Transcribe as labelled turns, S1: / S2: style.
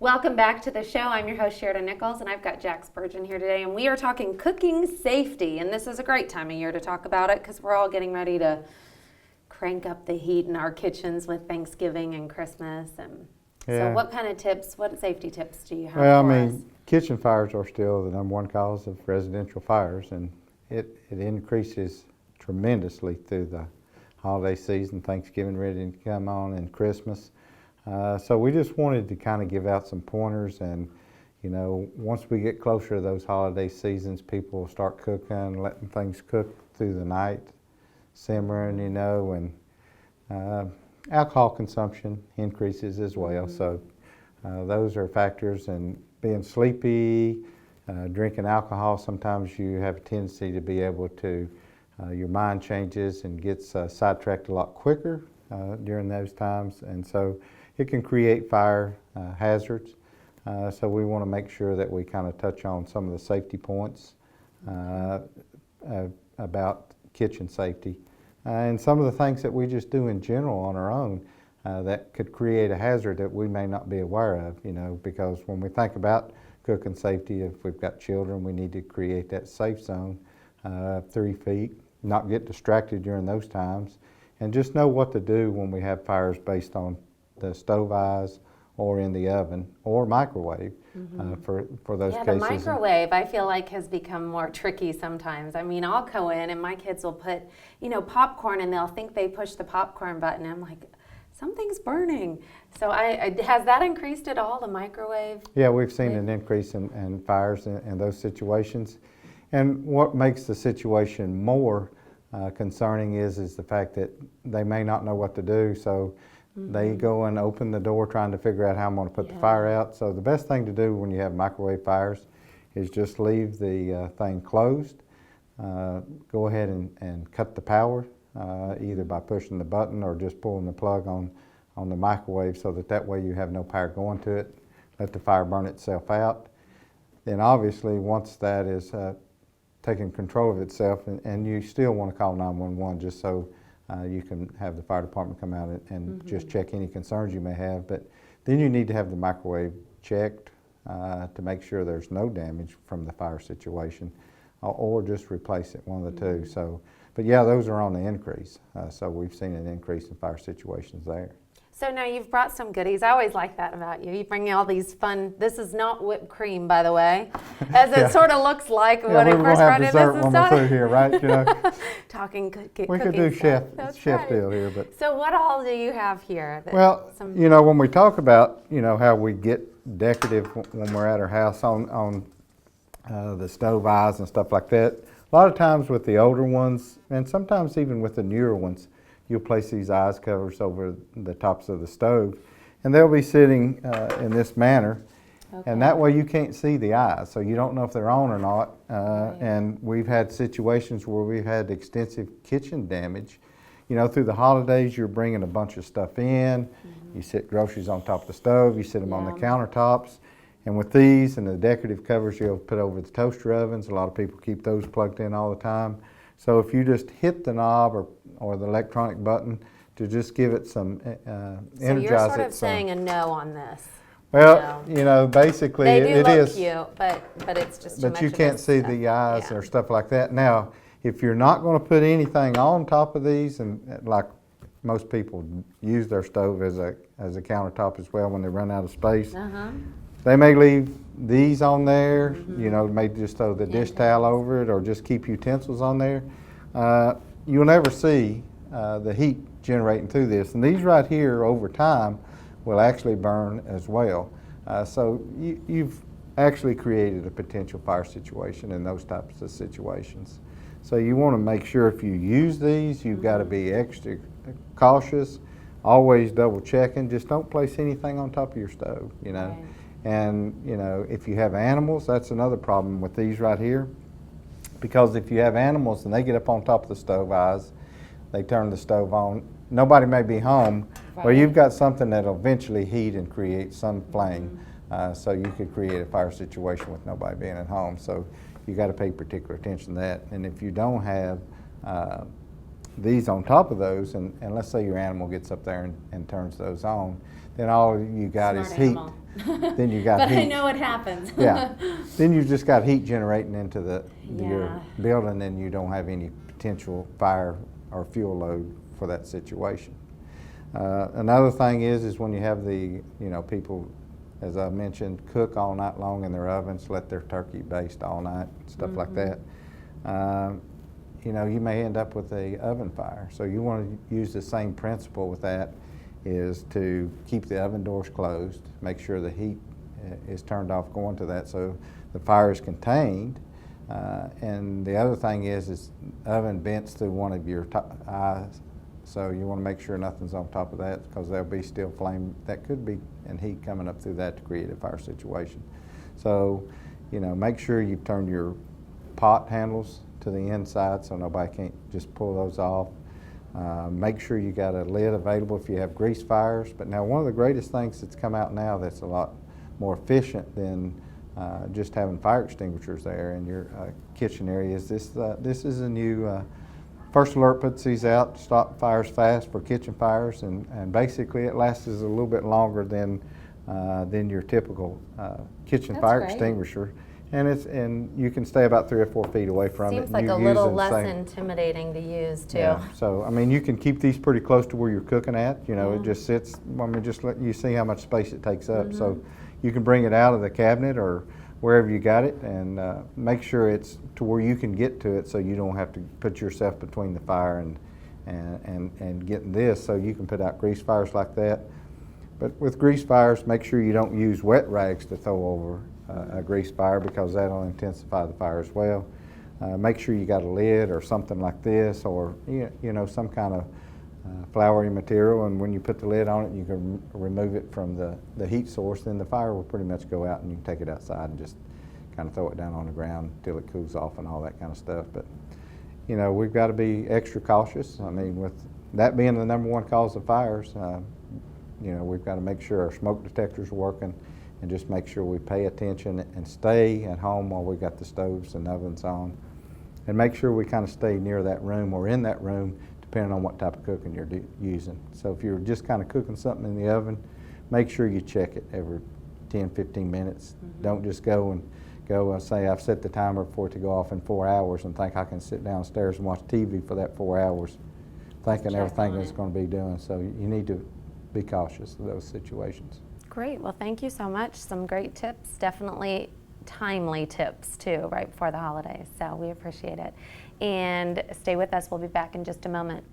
S1: Welcome back to the show. I'm your host, Sheridan Nichols, and I've got Jack Spurgeon here today, and we are talking cooking safety. And this is a great time of year to talk about it because we're all getting ready to crank up the heat in our kitchens with Thanksgiving and Christmas. And so what kind of tips, what safety tips do you have for us?
S2: Kitchen fires are still the number one cause of residential fires, and it increases tremendously through the holiday season, Thanksgiving ready to come on, and Christmas. So we just wanted to kind of give out some pointers, and once we get closer to those holiday seasons, people will start cooking, letting things cook through the night, simmering, and alcohol consumption increases as well. So those are factors, and being sleepy, drinking alcohol, sometimes you have a tendency to be able to, your mind changes and gets sidetracked a lot quicker during those times, and so it can create fire hazards. So we want to make sure that we kind of touch on some of the safety points about kitchen safety. And some of the things that we just do in general on our own that could create a hazard that we may not be aware of, because when we think about cooking safety, if we've got children, we need to create that safe zone, 3 feet, not get distracted during those times, and just know what to do when we have fires based on the stove eyes or in the oven or microwave for those cases.
S1: Yeah, the microwave I feel like has become more tricky sometimes. I mean, I'll go in and my kids will put, popcorn, and they'll think they push the popcorn button. I'm like, something's burning. So has that increased at all, the microwave?
S2: Yeah, we've seen an increase in fires in those situations. And what makes the situation more concerning is the fact that they may not know what to do. So they go and open the door trying to figure out how I'm going to put the fire out. So the best thing to do when you have microwave fires is just leave the thing closed. Go ahead and cut the power, either by pushing the button or just pulling the plug on the microwave, so that way you have no power going to it. Let the fire burn itself out. Then obviously once that is taking control of itself, and you still want to call 911 just so you can have the fire department come out and just check any concerns you may have. But then you need to have the microwave checked to make sure there's no damage from the fire situation, or just replace it, one of the two. So, but yeah, those are on the increase. So we've seen an increase in fire situations there.
S1: So now you've brought some goodies. I always like that about you. You bring all these fun, this is not whipped cream, by the way, as it sort of looks like when I first brought it.
S2: This is not through here, right?
S1: Talking cooking.
S2: We could do chef
S1: right.
S2: deal here, but.
S1: So what all do you have here?
S2: When we talk about, how we get decorative when we're at our house on the stove eyes and stuff like that, a lot of times with the older ones, and sometimes even with the newer ones, you'll place these eyes covers over the tops of the stove, and they'll be sitting in this manner, and that way you can't see the eyes, so you don't know if they're on or not. And we've had situations where we've had extensive kitchen damage. Through the holidays, you're bringing a bunch of stuff in, you sit groceries on top of the stove, you sit them on the countertops, and with these and the decorative covers you'll put over the toaster ovens, a lot of people keep those plugged in all the time. So if you just hit the knob or the electronic button to just give it some energize it.
S1: So you're sort of saying a no on this.
S2: Well, basically it is.
S1: They do look cute, but it's just too much.
S2: But you can't see the eyes or stuff like that. Now, if you're not going to put anything on top of these, and like most people use their stove as a countertop as well when they run out of space, they may leave these on there, may just throw the dish towel over it or just keep utensils on there. You'll never see the heat generating through this. And these right here over time will actually burn as well. So you've actually created a potential fire situation in those types of situations. So you want to make sure if you use these, you've got to be extra cautious, always double checking. Just don't place anything on top of your stove,
S1: Right.
S2: And, if you have animals, that's another problem with these right here. Because if you have animals and they get up on top of the stove eyes, they turn the stove on, nobody may be home, well, you've got something that'll eventually heat and create some flame. So you could create a fire situation with nobody being at home. So you got to pay particular attention to that. And if you don't have these on top of those, and let's say your animal gets up there and turns those on, then all you got
S1: Smart
S2: is heat.
S1: animal.
S2: Then you got
S1: But
S2: heat.
S1: I know it happens.
S2: Yeah. Then you just got heat generating into your
S1: Yeah.
S2: building, and you don't have any potential fire or fuel load for that situation. Another thing is when you have people, as I mentioned, cook all night long in their ovens, let their turkey baste all night, stuff like that. You may end up with a oven fire. So you want to use the same principle with that, is to keep the oven doors closed, make sure the heat is turned off going to that so the fire is contained. And the other thing is oven vents through one of your eyes, so you want to make sure nothing's on top of that, because there'll be still flame that could be and heat coming up through that to create a fire situation. So make sure you've turned your pot handles to the inside so nobody can't just pull those off. Make sure you got a lid available if you have grease fires. But now one of the greatest things that's come out now that's a lot more efficient than just having fire extinguishers there in your kitchen area is this. This is a new First Alert puts these out to stop fires fast for kitchen fires, and basically it lasts a little bit longer than your typical kitchen
S1: That's
S2: fire
S1: great.
S2: extinguisher. And you can stay about 3 or 4 feet away from it.
S1: Seems like
S2: and
S1: a
S2: you
S1: little
S2: use the
S1: less
S2: same-
S1: intimidating to use too.
S2: Yeah. So you can keep these pretty close to where you're cooking at. It
S1: Yeah.
S2: just sits. Just let you see how much space it takes up. So you can bring it out of the cabinet or wherever you got it, and make sure it's to where you can get to it, so you don't have to put yourself between the fire and getting this. So you can put out grease fires like that. But with grease fires, make sure you don't use wet rags to throw over a grease fire, because that'll intensify the fire as well. Make sure you got a lid or something like this, or some kind of floury material, and when you put the lid on it, you can remove it from the heat source. Then the fire will pretty much go out, and you can take it outside and just kind of throw it down on the ground until it cools off and all that kind of stuff. But we've got to be extra cautious. I mean, with that being the number one cause of fires, we've got to make sure our smoke detectors are working, and just make sure we pay attention and stay at home while we got the stoves and ovens on, and make sure we kind of stay near that room or in that room, depending on what type of cooking you're using. So if you're just kind of cooking something in the oven, make sure you check it every 10, 15 minutes. Don't just go and say, I've set the timer for it to go off in 4 hours, and think I can sit downstairs and watch TV for that 4 hours, thinking
S1: Check
S2: everything
S1: on
S2: is
S1: it.
S2: going to be doing. So you need to be cautious of those situations.
S1: Great. Well, thank you so much. Some great tips. Definitely timely tips too, right before the holidays. So we appreciate it. And stay with us. We'll be back in just a moment.